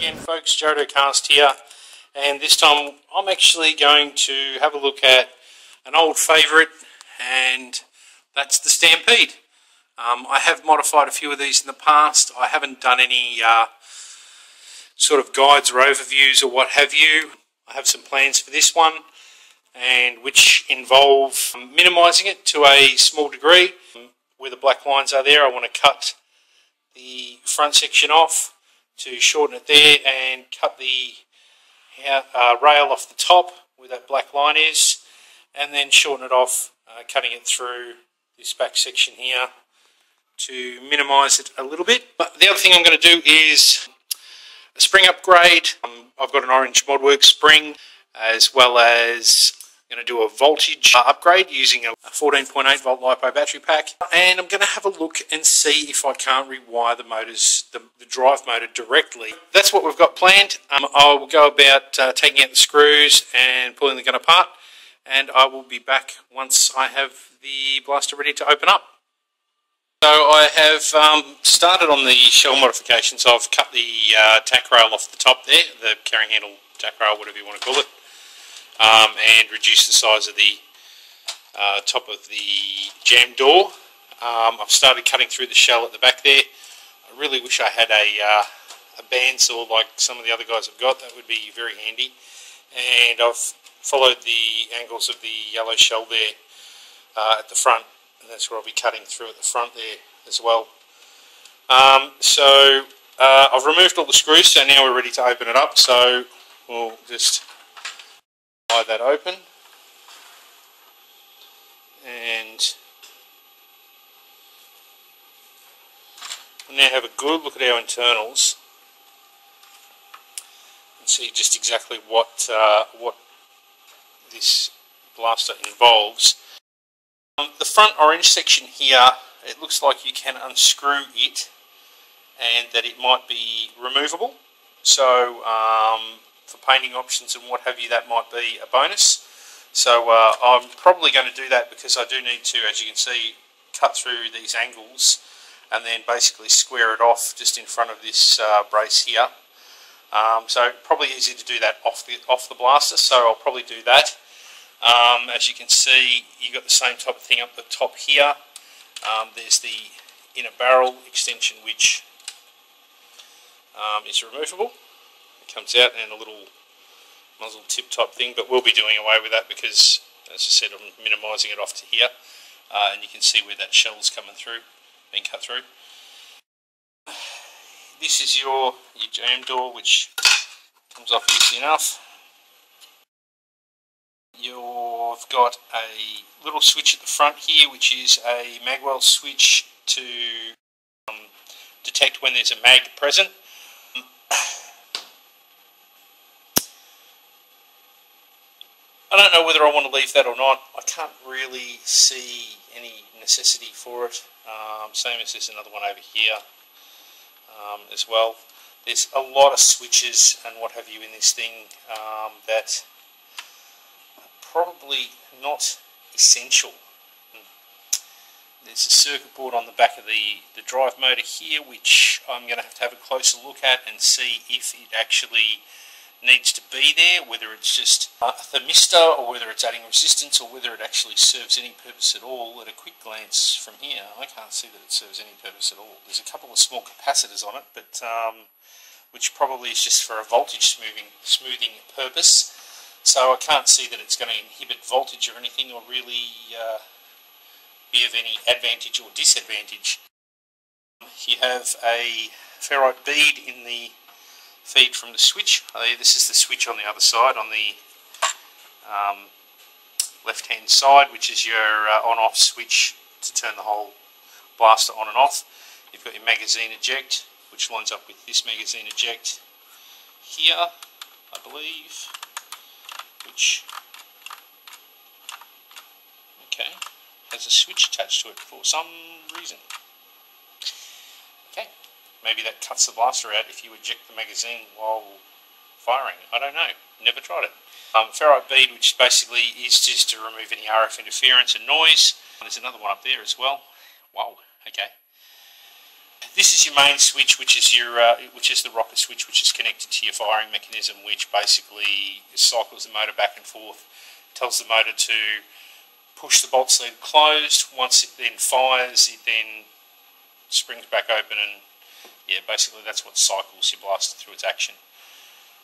again folks, JodoCast here, and this time I'm actually going to have a look at an old favourite, and that's the Stampede. I have modified a few of these in the past. I haven't done any sort of guides or overviews or what have you. I have some plans for this one, and which involve minimising it to a small degree. Where the black lines are there, I want to cut the front section off to shorten it there and cut the rail off the top where that black line is, and then shorten it off, cutting it through this back section here to minimise it a little bit. But the other thing I'm going to do is a spring upgrade. I've got an orange ModWorks spring, as well as I'm going to do a voltage upgrade using a 14.8 volt lipo battery pack, and I'm going to have a look and see if I can't rewire the motors, the drive motor directly. That's what we've got planned. I will go about taking out the screws and pulling the gun apart, and I will be back once I have the blaster ready to open up. So I have started on the shell modifications. I've cut the tack rail off the top there, the carrying handle tack rail, whatever you want to call it, and reduced the size of the top of the jam door. I've started cutting through the shell at the back there. I really wish I had a bandsaw like some of the other guys have got. That would be very handy. And I've followed the angles of the yellow shell there at the front, and that's where I'll be cutting through at the front there as well. So I've removed all the screws, so now we're ready to open it up. So we'll just pry that open, and we'll now have a good look at our internals and see just exactly what this blaster involves. The front orange section here, it looks like you can unscrew it and that it might be removable. So for painting options and what have you, that might be a bonus. So I'm probably going to do that, because I do need to, as you can see, cut through these angles and then basically square it off just in front of this brace here. So probably easier to do that off the blaster, so I'll probably do that. As you can see, you've got the same type of thing up the top here. There's the inner barrel extension, which is removable. It comes out, and a little muzzle tip type thing, but we'll be doing away with that because, as I said, I'm minimising it off to here, and you can see where that shell's coming through, being cut through. This is your jam door, which comes off easy enough. You've got a little switch at the front here, which is a magwell switch to detect when there's a mag present. I don't know whether I want to leave that or not. I can't really see any necessity for it. Same as there's another one over here as well. There's a lot of switches and what have you in this thing that probably not essential. There's a circuit board on the back of the drive motor here, which I'm going to have a closer look at and see if it actually needs to be there, whether it's just a thermistor or whether it's adding resistance or whether it actually serves any purpose at all. At a quick glance from here, I can't see that it serves any purpose at all. There's a couple of small capacitors on it, but which probably is just for a voltage smoothing purpose. So I can't see that it's going to inhibit voltage or anything, or really be of any advantage or disadvantage. You have a ferrite bead in the feed from the switch. This is the switch on the other side, on the left hand side, which is your on-off switch to turn the whole blaster on and off. You've got your magazine eject, which lines up with this magazine eject here, I believe, which has a switch attached to it for some reason. Okay, maybe that cuts the blaster out if you eject the magazine while firing. I don't know, never tried it. Ferrite bead, which basically is just to remove any RF interference and noise. There's another one up there as well. Wow, okay. this is your main switch, which is the rocker switch, which is connected to your firing mechanism, which basically cycles the motor back and forth. It tells the motor to push the bolt sleeve closed. Once it then fires, it then springs back open, and yeah, basically that's what cycles your blaster through its action.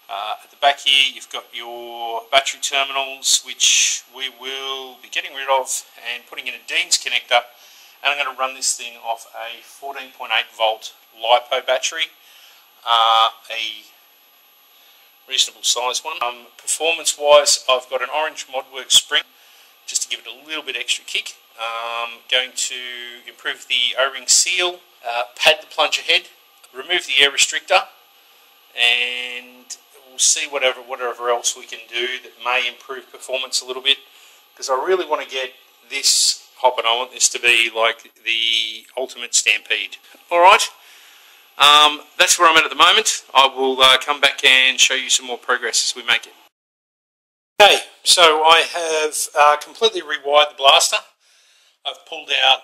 At the back here, you've got your battery terminals, which we will be getting rid of and putting in a Dean's connector. And I'm going to run this thing off a 14.8 volt lipo battery, a reasonable size one. Performance wise, I've got an orange ModWorks spring, just to give it a little bit extra kick. Going to improve the O-ring seal, pad the plunger head, remove the air restrictor, and we'll see whatever else we can do that may improve performance a little bit, because I really want to get this hopping. I want this to be like the ultimate Stampede. Alright, that's where I'm at the moment. I will come back and show you some more progress as we make it. Okay, so I have completely rewired the blaster. I've pulled out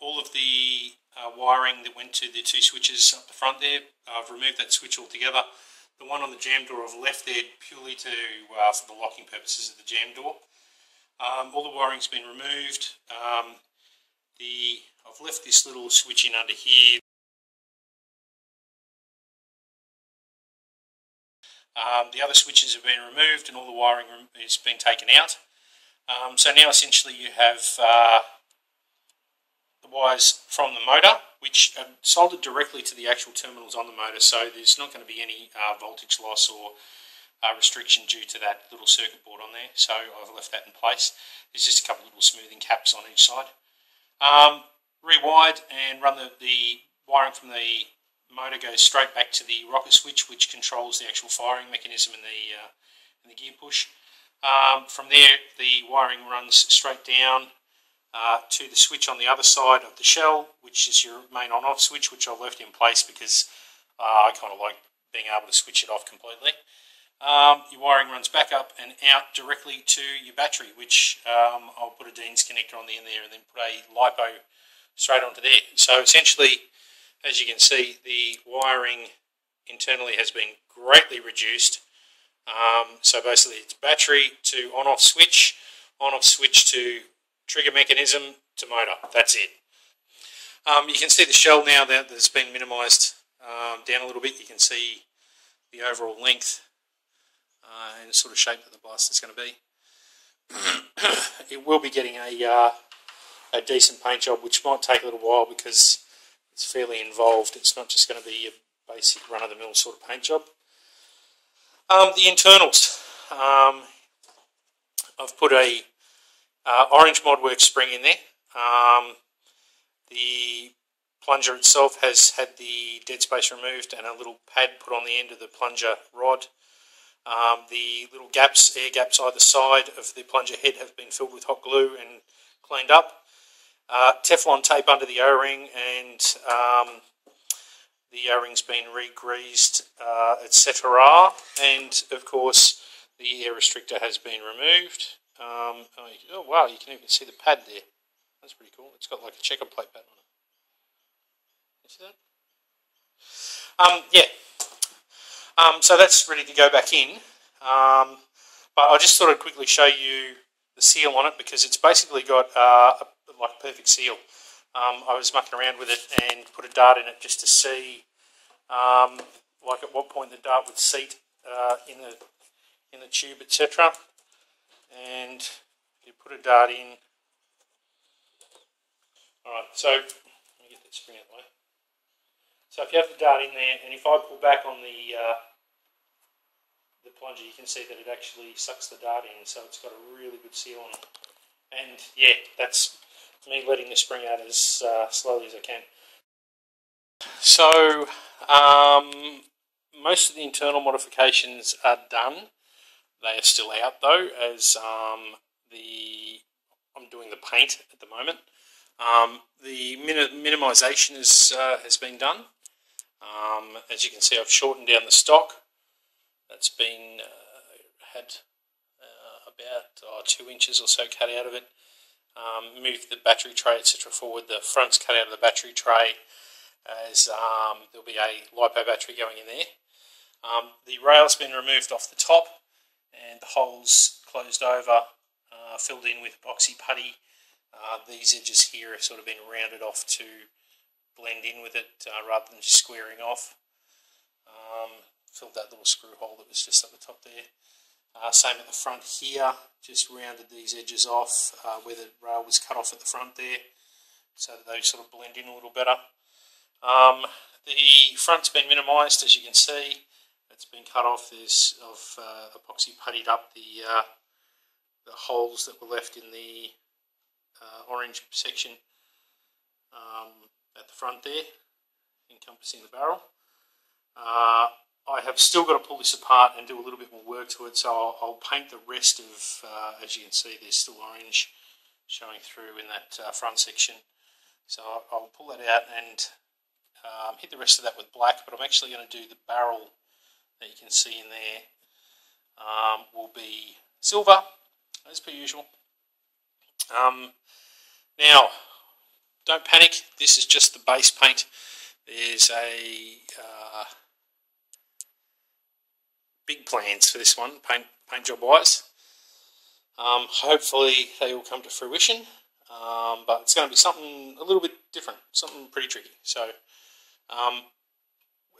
all of the wiring that went to the two switches up the front there. I've removed that switch altogether. The one on the jam door I've left there purely for the locking purposes of the jam door. All the wiring's been removed. I've left this little switch in under here. The other switches have been removed and all the wiring has been taken out. So now essentially you have the wires from the motor, which are soldered directly to the actual terminals on the motor, so there's not going to be any voltage loss or restriction due to that little circuit board on there. So I've left that in place. There's just a couple of little smoothing caps on each side. Rewired and run the wiring from the motor goes straight back to the rocker switch, which controls the actual firing mechanism and the gear push. From there, the wiring runs straight down to the switch on the other side of the shell, which is your main on-off switch, which I've left in place because I kind of like being able to switch it off completely. Your wiring runs back up and out directly to your battery, which I'll put a Dean's connector on the end there and then put a lipo straight onto there. So essentially, as you can see, the wiring internally has been greatly reduced. So basically it's battery to on-off switch to trigger mechanism to motor. That's it. You can see the shell now that's been minimised down a little bit. You can see the overall length and the sort of shape that the blaster is going to be. It will be getting a decent paint job, which might take a little while because it's fairly involved. It's not just going to be a basic run-of-the-mill sort of paint job. The internals. I've put a orange ModWorks spring in there. The plunger itself has had the dead space removed and a little pad put on the end of the plunger rod. The little gaps, air gaps either side of the plunger head have been filled with hot glue and cleaned up. Teflon tape under the O-ring, and the O-ring's been re-greased, etc. And of course the air restrictor has been removed. Oh wow, you can even see the pad there. That's pretty cool. It's got like a checker plate pad on it. You see that? So that's ready to go back in. But I just thought I'd quickly show you the seal on it because it's basically got like a perfect seal. I was mucking around with it and put a dart in it just to see like at what point the dart would seat in the tube, etc. And you put a dart in. Alright, so let me get that spring out of the way. So if you have the dart in there, and if I pull back on the plunger, you can see that it actually sucks the dart in, so it's got a really good seal on it. And yeah, that's me letting the spring out as slowly as I can. So most of the internal modifications are done. They are still out though, as I'm doing the paint at the moment. The minimisation has been done. As you can see, I've shortened down the stock. That's been had about 2 inches or so cut out of it. Moved the battery tray, etc. forward. The front's cut out of the battery tray. as there'll be a lipo battery going in there. The rail's been removed off the top and the holes closed over, filled in with epoxy putty. These edges here have sort of been rounded off to blend in with it rather than just squaring off. Filled that little screw hole that was just at the top there. Same at the front here, just rounded these edges off where the rail was cut off at the front there, so that they sort of blend in a little better. The front's been minimised, as you can see. It's been cut off. There's epoxy puttied up the holes that were left in the orange section at the front there, encompassing the barrel. I have still got to pull this apart and do a little bit more work to it, so I'll paint the rest of, as you can see, there's still orange showing through in that front section. So I'll pull that out and hit the rest of that with black, but I'm actually going to do the barrel that you can see in there will be silver, as per usual. Now, don't panic, this is just the base paint. There's a big plans for this one, paint job wise. Hopefully they will come to fruition, but it's going to be something a little bit different, something pretty tricky. So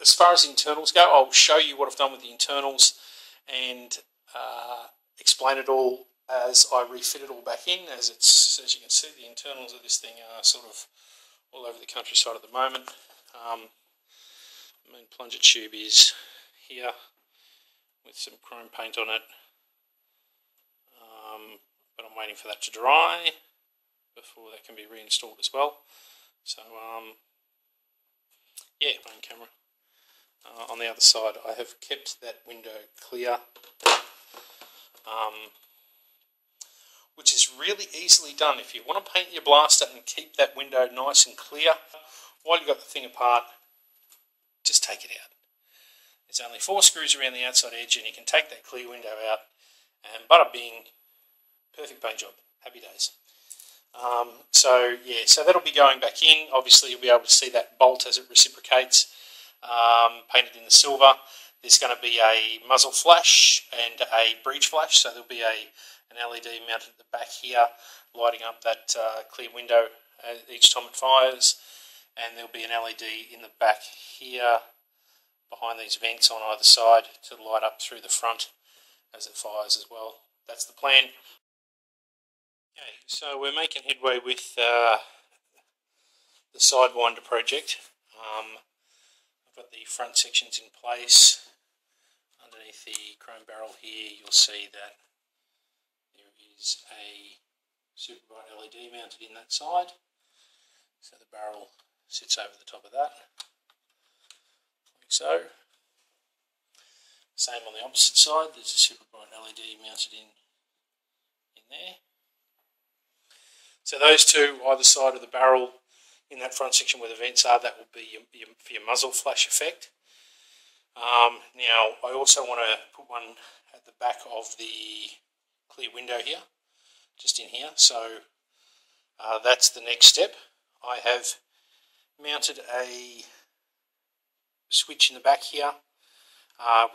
as far as the internals go, I'll show you what I've done with the internals and explain it all as I refit it all back in. As you can see, the internals of this thing are sort of all over the countryside at the moment. The main plunger tube is here with some chrome paint on it, but I'm waiting for that to dry before that can be reinstalled as well. So yeah, main camera. On the other side, I have kept that window clear, which is really easily done. If you want to paint your blaster and keep that window nice and clear while you've got the thing apart, just take it out. There's only 4 screws around the outside edge and you can take that clear window out and bada bing, perfect paint job, happy days. So yeah, so that'll be going back in. Obviously you'll be able to see that bolt as it reciprocates, painted in the silver. There's going to be a muzzle flash and a breech flash, so there'll be an LED mounted at the back here, lighting up that clear window each time it fires, and there'll be an LED in the back here behind these vents on either side to light up through the front as it fires as well. That's the plan. Okay, so we're making headway with the Sidewinder project. I've got the front sections in place. Underneath the chrome barrel here, you'll see that there is a super bright LED mounted in that side. So the barrel sits over the top of that, like so. Same on the opposite side, there's a super bright LED mounted in there. So those two either side of the barrel in that front section where the vents are, that will be for your muzzle flash effect. Now I also want to put one at the back of the clear window here, just in here, so that's the next step. I have mounted a switch in the back here,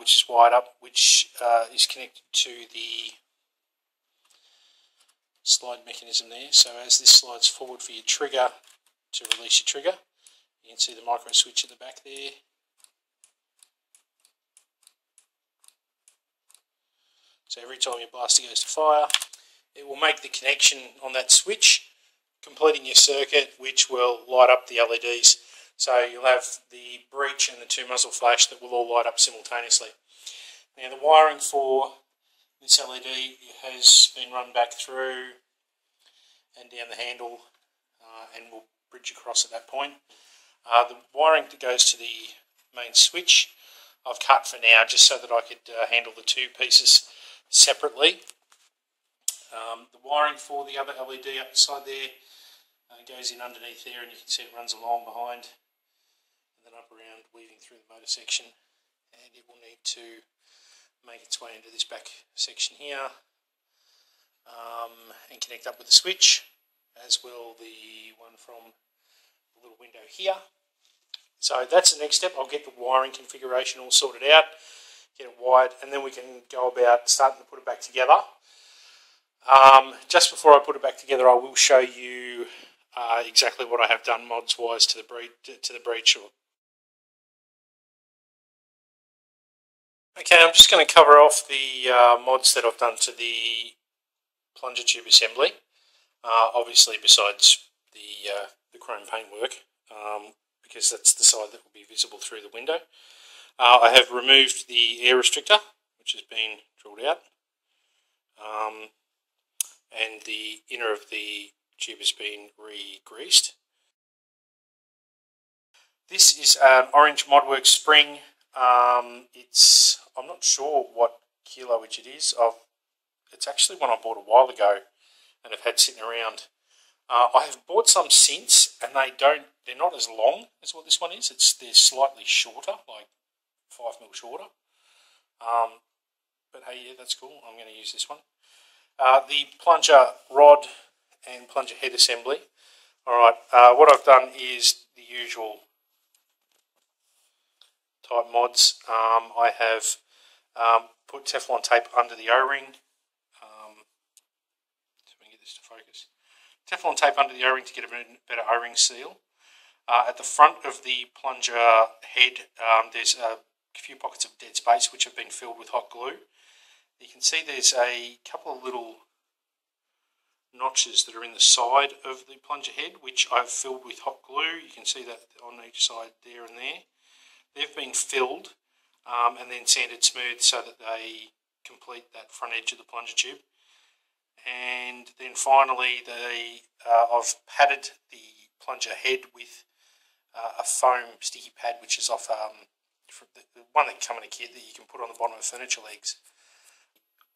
which is wired up, which is connected to the slide mechanism there. So as this slides forward for your trigger to release your trigger, you can see the micro switch at the back there. So every time your blaster goes to fire, it will make the connection on that switch, completing your circuit, which will light up the LEDs. So you'll have the breech and the 2 muzzle flash that will all light up simultaneously. Now the wiring for this LED has been run back through and down the handle, and will bridge across at that point. The wiring that goes to the main switch I've cut for now, just so that I could handle the 2 pieces separately. The wiring for the other LED up the side there goes in underneath there, and you can see it runs along behind and then up around, weaving through the motor section, and it will need to make its way into this back section here and connect up with the switch, as will the one from the little window here. So that's the next step. I'll get the wiring configuration all sorted out, get it wired, and then we can go about starting to put it back together. Just before I put it back together, I will show you exactly what I have done mods-wise to the breech. Okay, I'm just going to cover off the mods that I've done to the plunger tube assembly. Obviously, besides the chrome paintwork, because that's the side that will be visible through the window. I have removed the air restrictor, which has been drilled out, and the inner of the tube has been re-greased. This is an orange ModWorks spring. I'm not sure what kilowatts it is. It's actually one I bought a while ago and have had sitting around. I have bought some since, and they're not as long as what this one is. They're slightly shorter, like 5mm shorter. But hey, yeah, that's cool. I'm going to use this one. The plunger rod and plunger head assembly. Alright, what I've done is the usual type mods. I have put Teflon tape under the O-ring. So we can get this to focus. Teflon tape under the O-ring to get a better O-ring seal. At the front of the plunger head, there's a few pockets of dead space which have been filled with hot glue. You can see there's a couple of little notches that are in the side of the plunger head which I've filled with hot glue. You can see that on each side there and there. They've been filled and then sanded smooth so that they complete that front edge of the plunger tube. And then finally I've padded the plunger head with a foam sticky pad, which is off the one that come in a kit that you can put on the bottom of furniture legs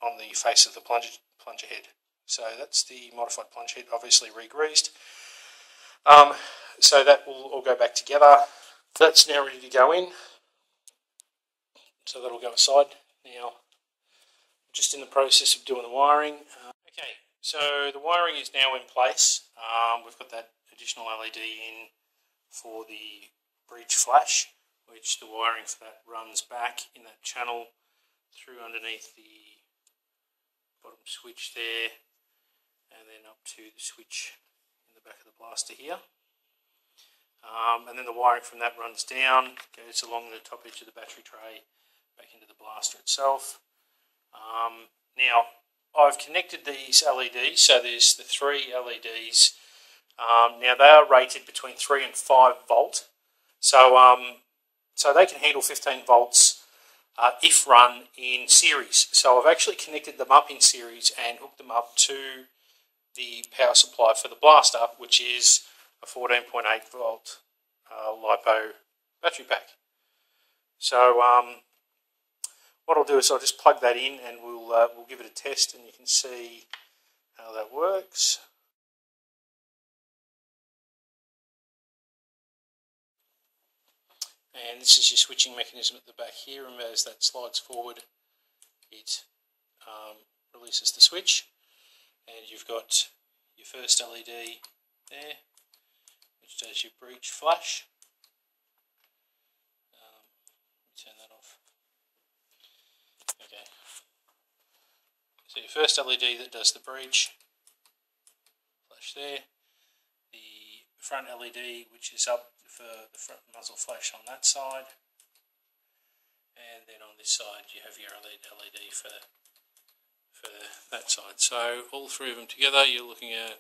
on the face of the plunger head. So that's the modified plunger head, obviously re-greased. So that will all go back together. That's now ready to go in. So that'll go aside. Now, just in the process of doing the wiring. Okay, so the wiring is now in place. We've got that additional LED in for the breech flash, which the wiring for that runs back in that channel through underneath the bottom switch there, and then up to the switch in the back of the blaster here. And then the wiring from that runs down, goes along the top edge of the battery tray, back into the blaster itself. Now, I've connected these LEDs, so there's the 3 LEDs. Now they are rated between 3 and 5 volt, so they can handle 15 volts if run in series. So I've actually connected them up in series and hooked them up to the power supply for the blaster, which is a 14.8 volt lipo battery pack. So what I'll do is I'll just plug that in and we'll give it a test, and you can see how that works. And this is your switching mechanism at the back here, and as that slides forward, it releases the switch, and you've got your first LED there, which does your breech flash. Turn that off. Okay. So your first LED that does the breech flash there. The front LED, which is up for the front muzzle flash on that side, and then on this side you have your LED for that side. So all 3 of them together, you're looking at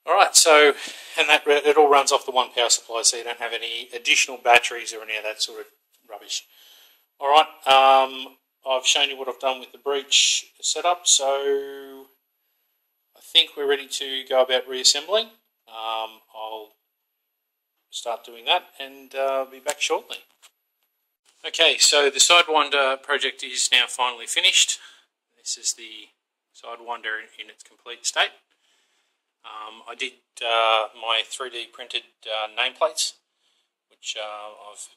alright, so, and that it all runs off the one power supply, so you don't have any additional batteries or any of that sort of rubbish. Alright, I've shown you what I've done with the breech setup, so I think we're ready to go about reassembling. I'll start doing that and be back shortly. Okay, so the Sidewinder project is now finally finished. This is the Sidewinder in its complete state. I did my 3D printed nameplates, which I've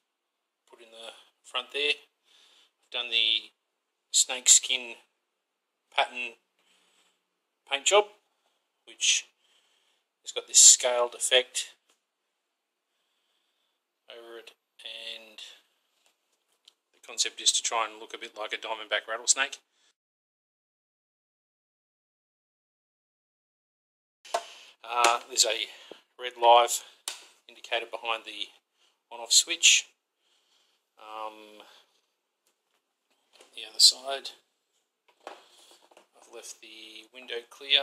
put in the front there. I've done the snake skin pattern paint job, which It's got this scaled effect over it, and the concept is to try and look a bit like a diamondback rattlesnake. There's a red live indicator behind the on-off switch. The other side, I've left the window clear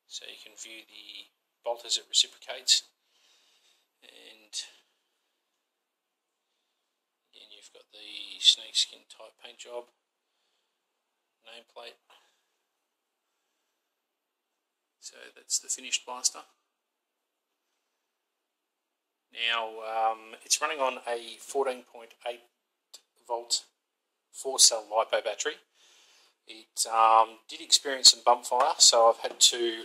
so you can view the bolt as it reciprocates, and again you've got the snakeskin type paint job, nameplate. So that's the finished blaster. Now it's running on a 14.8 volt 4-cell lipo battery. It did experience some bump fire, so I've had to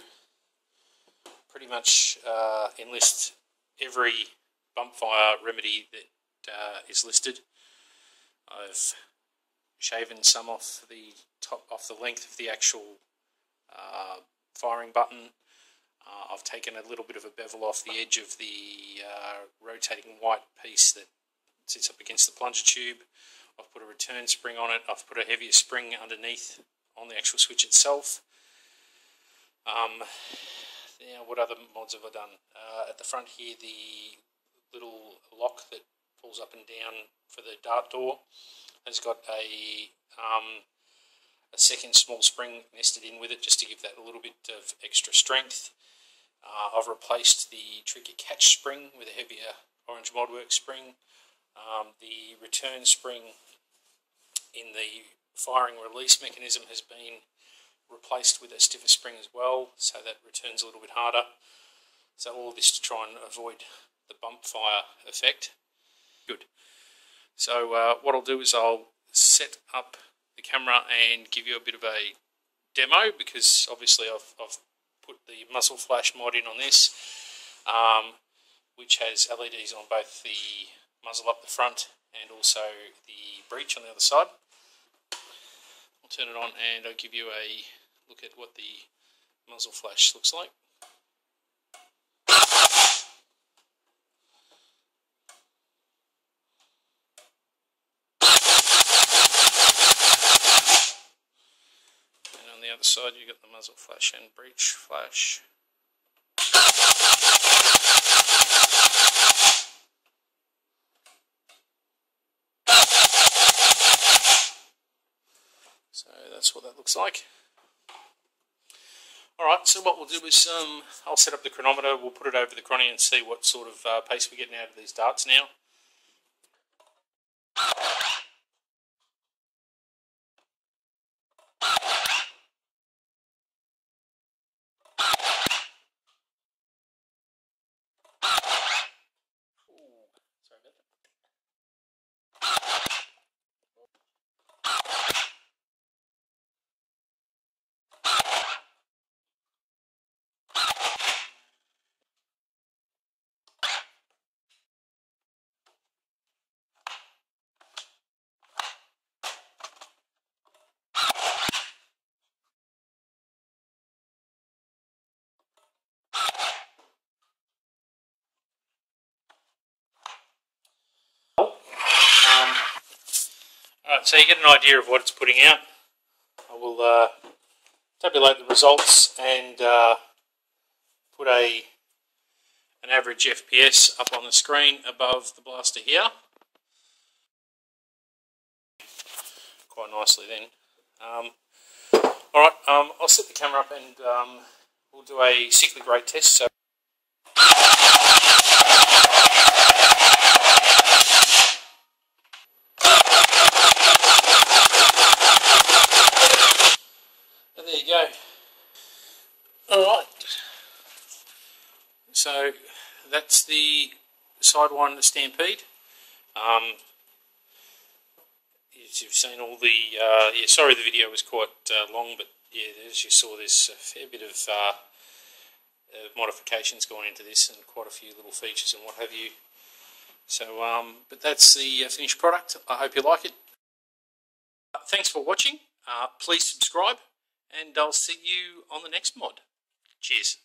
pretty much enlist every bump fire remedy that is listed. I've shaven some off the length of the actual firing button. I've taken a little bit of a bevel off the edge of the rotating white piece that sits up against the plunger tube. I've put a return spring on it. I've put a heavier spring underneath on the actual switch itself. Now, what other mods have I done? At the front here, the little lock that pulls up and down for the dart door has got a second small spring nested in with it, just to give that a little bit of extra strength. I've replaced the trigger catch spring with a heavier orange modwork spring. The return spring in the firing release mechanism has been replaced with a stiffer spring as well, so that returns a little bit harder. So all this to try and avoid the bump fire effect. Good. So what I'll do is I'll set up the camera and give you a bit of a demo, because obviously I've put the muzzle flash mod in on this, which has LEDs on both the muzzle up the front and also the breech on the other side. I'll turn it on and I'll give you a look at what the muzzle flash looks like. And on the other side you've got the muzzle flash and breech flash. So that's what that looks like. Alright, so what we'll do is I'll set up the chronometer, we'll put it over the chrono and see what sort of pace we're getting out of these darts now. Sorry about that. Alright, so you get an idea of what it's putting out. I will tabulate the results and put an average FPS up on the screen above the blaster here. Quite nicely then. Alright, I'll set the camera up and we'll do a cyclic rate test. So there you go. Alright, so that's the Sidewinder Stampede. You've seen all the, yeah, sorry the video was quite long, but yeah, as you saw, there's a fair bit of modifications going into this and quite a few little features and what have you. So, but that's the finished product. I hope you like it. Thanks for watching. Please subscribe, and I'll see you on the next mod. Cheers.